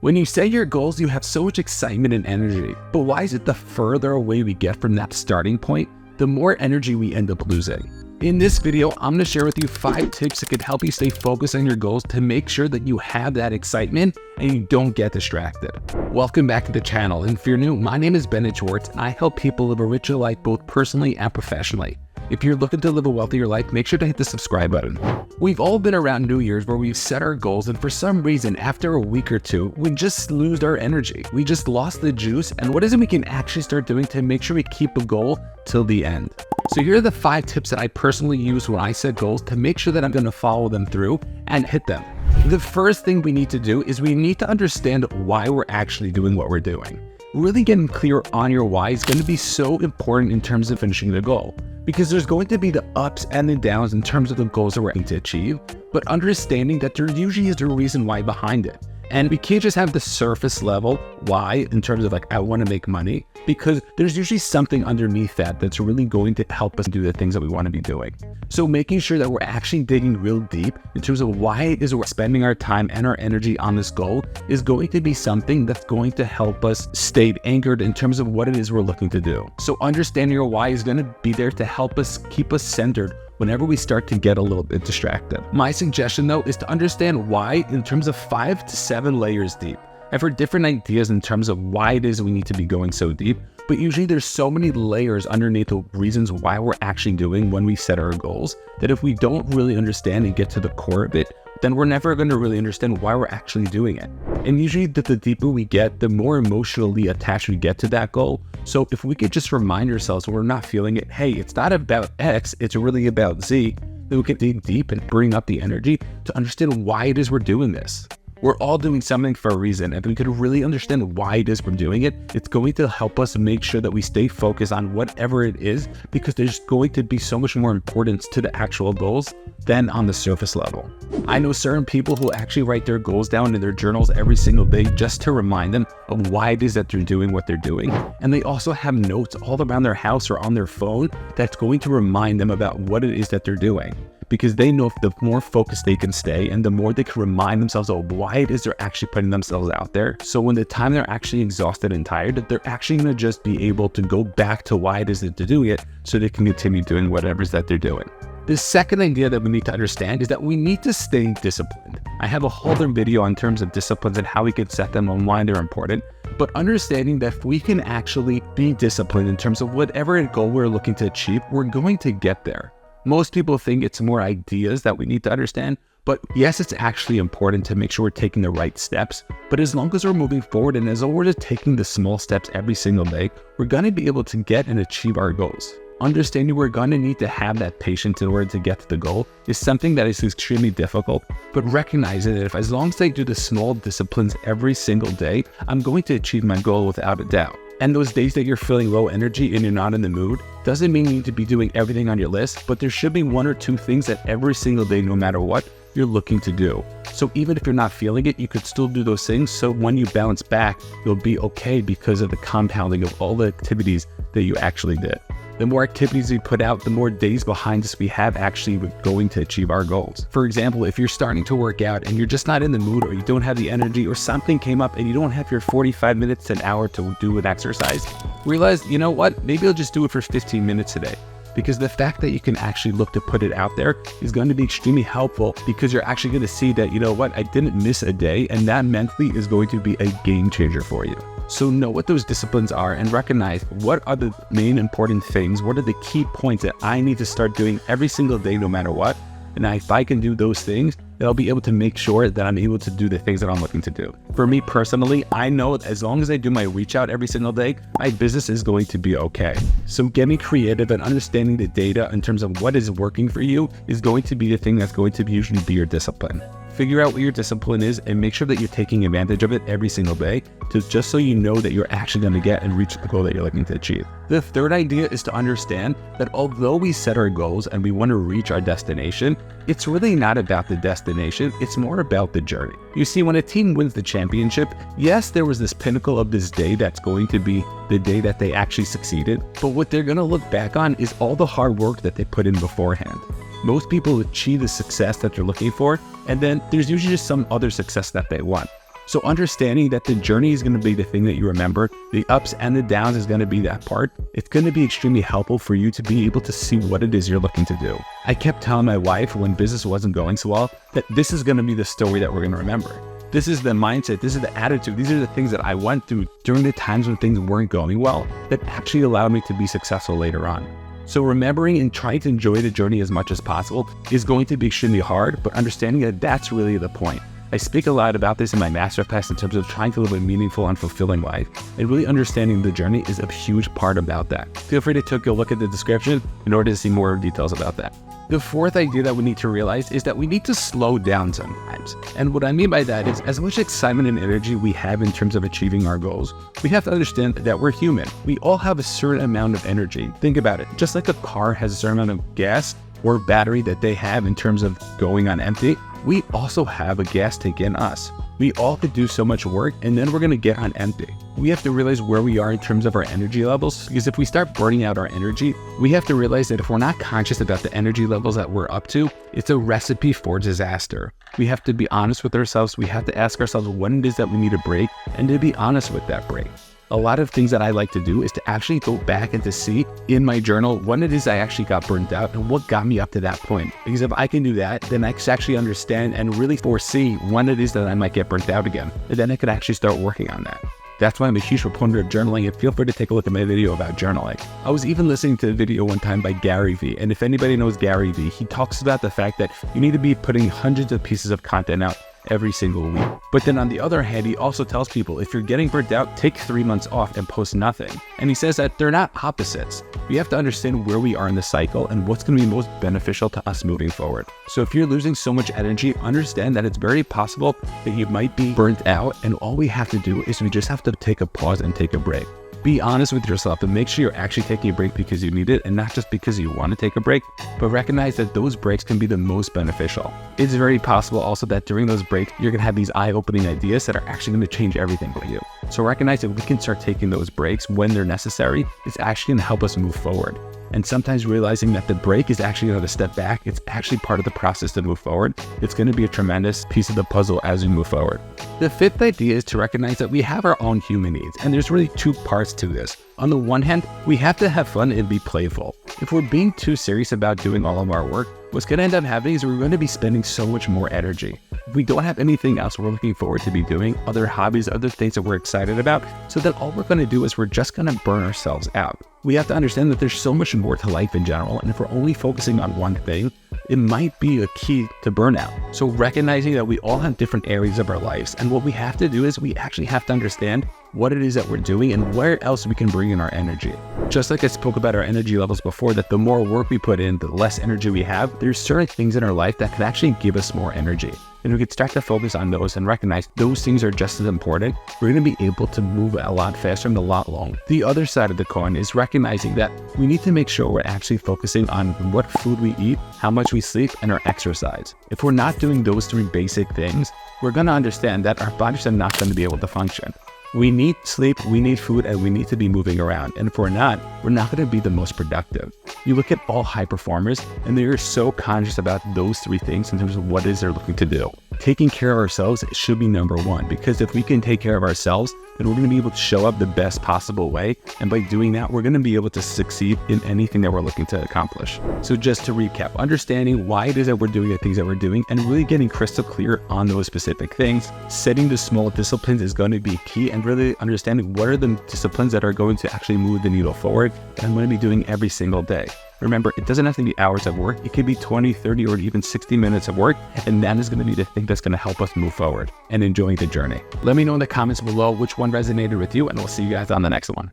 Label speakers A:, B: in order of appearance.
A: When you set your goals, you have so much excitement and energy, but why is it the further away we get from that starting point, the more energy we end up losing? In this video, I'm going to share with you 5 tips that can help you stay focused on your goals to make sure that you have that excitement and you don't get distracted. Welcome back to the channel, and if you're new, my name is Ben Schwartz and I help people live a richer life both personally and professionally. If you're looking to live a wealthier life, make sure to hit the subscribe button. We've all been around New Year's where we've set our goals, and for some reason, after a week or two, we just lose our energy. We just lost the juice, and what is it we can actually start doing to make sure we keep a goal till the end? So here are the 5 tips that I personally use when I set goals to make sure that I'm going to follow them through and hit them. The first thing we need to do is we need to understand why we're actually doing what we're doing. Really getting clear on your why is going to be so important in terms of finishing the goal, because there's going to be the ups and the downs in terms of the goals that we're aiming to achieve, but understanding that there usually is a reason why behind it. And we can't just have the surface level why in terms of like, I want to make money, because there's usually something underneath that that's really going to help us do the things that we want to be doing. So making sure that we're actually digging real deep in terms of why it is we're spending our time and our energy on this goal is going to be something that's going to help us stay anchored in terms of what it is we're looking to do. So understanding your why is going to be there to help us keep us centered whenever we start to get a little bit distracted. My suggestion though is to understand why in terms of 5 to 7 layers deep. I've heard different ideas in terms of why it is we need to be going so deep, but usually there's so many layers underneath the reasons why we're actually doing when we set our goals that if we don't really understand and get to the core of it, then we're never going to really understand why we're actually doing it. And usually the deeper we get, the more emotionally attached we get to that goal. So if we could just remind ourselves when we're not feeling it, hey, it's not about X, it's really about Z, then we can dig deep and bring up the energy to understand why it is we're doing this. We're all doing something for a reason, and if we could really understand why it is we're doing it, it's going to help us make sure that we stay focused on whatever it is, because there's going to be so much more importance to the actual goals than on the surface level. I know certain people who actually write their goals down in their journals every single day just to remind them of why it is that they're doing what they're doing. And they also have notes all around their house or on their phone that's going to remind them about what it is that they're doing. Because they know if the more focused they can stay and the more they can remind themselves of why it is they're actually putting themselves out there. So when the time they're actually exhausted and tired, they're actually going to just be able to go back to why it is that they're doing it so they can continue doing whatever it is that they're doing. The second idea that we need to understand is that we need to stay disciplined. I have a whole other video in terms of disciplines and how we can set them and why they're important. But understanding that if we can actually be disciplined in terms of whatever goal we're looking to achieve, we're going to get there. Most people think it's more ideas that we need to understand, but yes, it's actually important to make sure we're taking the right steps. But as long as we're moving forward and as long as we're just taking the small steps every single day, we're going to be able to get and achieve our goals. Understanding we're going to need to have that patience in order to get to the goal is something that is extremely difficult, but recognizing that if as long as I do the small disciplines every single day, I'm going to achieve my goal without a doubt. And those days that you're feeling low energy and you're not in the mood, doesn't mean you need to be doing everything on your list, but there should be 1 or 2 things that every single day, no matter what, you're looking to do. So even if you're not feeling it, you could still do those things. So when you bounce back, you'll be okay because of the compounding of all the activities that you actually did. The more activities we put out, the more days behind us we have actually going to achieve our goals. For example, if you're starting to work out and you're just not in the mood or you don't have the energy or something came up and you don't have your 45 minutes to an hour to do an exercise, realize, you know what, maybe I'll just do it for 15 minutes a day. Because the fact that you can actually look to put it out there is going to be extremely helpful, because you're actually going to see that, you know what, I didn't miss a day, and that mentally is going to be a game changer for you. So know what those disciplines are and recognize what are the main important things, what are the key points that I need to start doing every single day no matter what. And if I can do those things, then I'll be able to make sure that I'm able to do the things that I'm looking to do. For me personally, I know that as long as I do my reach out every single day, my business is going to be okay. So getting creative and understanding the data in terms of what is working for you is going to be the thing that's going to usually be your discipline. Figure out what your discipline is and make sure that you're taking advantage of it every single day, just so you know that you're actually going to get and reach the goal that you're looking to achieve. The third idea is to understand that although we set our goals and we want to reach our destination, it's really not about the destination, it's more about the journey. You see, when a team wins the championship, yes, there was this pinnacle of this day that's going to be the day that they actually succeeded, but what they're going to look back on is all the hard work that they put in beforehand. Most people achieve the success that they're looking for, and then there's usually just some other success that they want. So understanding that the journey is going to be the thing that you remember, the ups and the downs is going to be that part, it's going to be extremely helpful for you to be able to see what it is you're looking to do. I kept telling my wife when business wasn't going so well that this is going to be the story that we're going to remember. This is the mindset, this is the attitude, these are the things that I went through during the times when things weren't going well that actually allowed me to be successful later on. So remembering and trying to enjoy the journey as much as possible is going to be extremely hard, but understanding that that's really the point. I speak a lot about this in my masterclass in terms of trying to live a meaningful and fulfilling life, and really understanding the journey is a huge part about that. Feel free to take a look at the description in order to see more details about that. The fourth idea that we need to realize is that we need to slow down sometimes. And what I mean by that is, as much excitement and energy we have in terms of achieving our goals, we have to understand that we're human. We all have a certain amount of energy. Think about it. Just like a car has a certain amount of gas or battery that they have in terms of going on empty, we also have a gas tank in us. We all could do so much work and then we're going to get on empty. We have to realize where we are in terms of our energy levels, because if we start burning out our energy, we have to realize that if we're not conscious about the energy levels that we're up to, it's a recipe for disaster. We have to be honest with ourselves. We have to ask ourselves when it is that we need a break and to be honest with that break. A lot of things that I like to do is to actually go back and to see in my journal when it is I actually got burnt out and what got me up to that point. Because if I can do that, then I can actually understand and really foresee when it is that I might get burnt out again. And then I could actually start working on that. That's why I'm a huge proponent of journaling, and feel free to take a look at my video about journaling. I was even listening to a video one time by Gary Vee, and if anybody knows Gary Vee, he talks about the fact that you need to be putting hundreds of pieces of content out every single week. But then on the other hand, he also tells people if you're getting burnt out, take 3 months off and post nothing. And he says that they're not opposites. We have to understand where we are in the cycle and what's going to be most beneficial to us moving forward. So if you're losing so much energy, understand that it's very possible that you might be burnt out, and all we have to do is we just have to take a pause and take a break. Be honest with yourself and make sure you're actually taking a break because you need it and not just because you want to take a break, but recognize that those breaks can be the most beneficial. It's very possible also that during those breaks, you're going to have these eye-opening ideas that are actually going to change everything for you. So recognize that we can start taking those breaks when they're necessary. It's actually going to help us move forward. And sometimes realizing that the break is actually going to step back, it's actually part of the process to move forward. It's going to be a tremendous piece of the puzzle as we move forward. The fifth idea is to recognize that we have our own human needs, and there's really two parts to this. On the one hand, we have to have fun and be playful. If we're being too serious about doing all of our work, what's going to end up happening is we're going to be spending so much more energy. If we don't have anything else we're looking forward to be doing, other hobbies, other things that we're excited about, so then all we're going to do is we're just going to burn ourselves out. We have to understand that there's so much more to life in general, and if we're only focusing on one thing, it might be a key to burnout. So recognizing that we all have different areas of our lives, and what we have to do is we actually have to understand what it is that we're doing and where else we can bring in our energy. Just like I spoke about our energy levels before, that the more work we put in, the less energy we have, there's certain things in our life that can actually give us more energy. And we could start to focus on those and recognize those things are just as important. We're going to be able to move a lot faster and a lot longer. The other side of the coin is recognizing that we need to make sure we're actually focusing on what food we eat, how much we sleep, and our exercise. If we're not doing those three basic things, we're going to understand that our bodies are not going to be able to function. We need sleep, we need food, and we need to be moving around. And if we're not going to be the most productive. You look at all high performers, and they're so conscious about those three things in terms of what it is they're looking to do. Taking care of ourselves should be number one, because if we can take care of ourselves, then we're going to be able to show up the best possible way. And by doing that, we're going to be able to succeed in anything that we're looking to accomplish. So just to recap, understanding why it is that we're doing the things that we're doing and really getting crystal clear on those specific things. Setting the small disciplines is going to be key, and really understanding what are the disciplines that are going to actually move the needle forward and I'm going to be doing every single day. Remember, it doesn't have to be hours of work. It could be 20, 30, or even 60 minutes of work. And that is going to be the thing that's going to help us move forward and enjoying the journey. Let me know in the comments below which one resonated with you, and we'll see you guys on the next one.